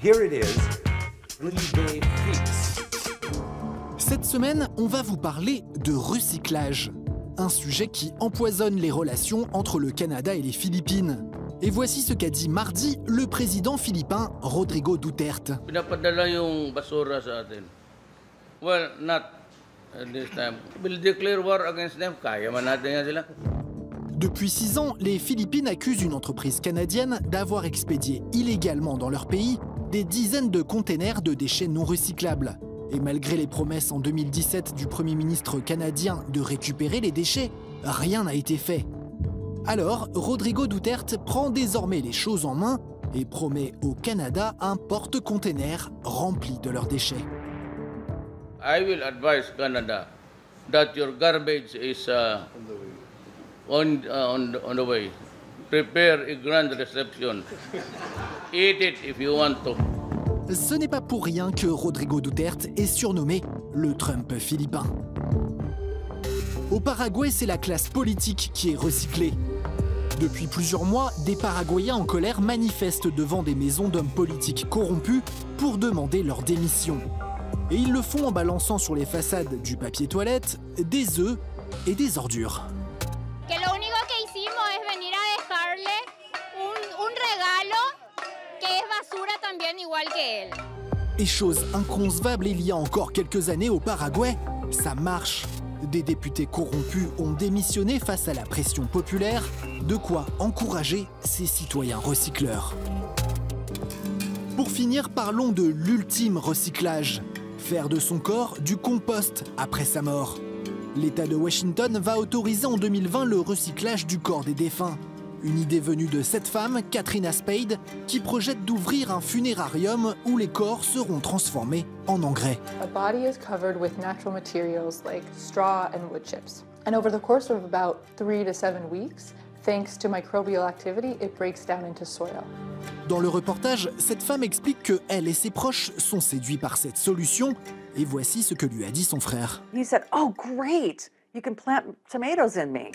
Here it is, 3-day fix. Cette semaine, on va vous parler de recyclage. Un sujet qui empoisonne les relations entre le Canada et les Philippines. Et voici ce qu'a dit mardi le président philippin Rodrigo Duterte. Pinapadala yung basura sa atin. Well, not this time. We'll declare war against them. Kaya man natin yan sila. Depuis 6 ans, les Philippines accusent une entreprise canadienne d'avoir expédié illégalement dans leur pays des dizaines de containers de déchets non recyclables. Et malgré les promesses en 2017 du Premier ministre canadien de récupérer les déchets, rien n'a été fait. Alors, Rodrigo Duterte prend désormais les choses en main et promet au Canada un porte-container rempli de leurs déchets. I will advise Canada that your garbage is on the way. Prepare a grand reception. Eat it if you want to. Ce n'est pas pour rien que Rodrigo Duterte est surnommé le Trump philippin. Au Paraguay, c'est la classe politique qui est recyclée. Depuis plusieurs mois, des Paraguayens en colère manifestent devant des maisons d'hommes politiques corrompus pour demander leur démission. Et ils le font en balançant sur les façades du papier toilette, des œufs et des ordures. Que lo único que hicimos es venir a dejarle un regalo que es basura también igual que él. Et chose inconcevable, il y a encore quelques années au Paraguay, ça marche. Des députés corrompus ont démissionné face à la pression populaire, de quoi encourager ces citoyens recycleurs. Pour finir, parlons de l'ultime recyclage. Faire de son corps du compost après sa mort. L'État de Washington va autoriser en 2020 le recyclage du corps des défunts. Une idée venue de cette femme, Katrina Spade, qui projette d'ouvrir un funérarium où les corps seront transformés en engrais. A body is covered with natural materials like straw and wood chips. And over the course of about 3 to 7 weeks, thanks to microbial activity, it breaks down into soil. Dans le reportage, cette femme explique que elle et ses proches sont séduits par cette solution. Et voici ce que lui a dit son frère. He said, "Oh, great! You can plant tomatoes in me."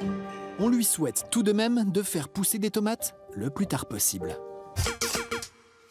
On lui souhaite tout de même de faire pousser des tomates le plus tard possible.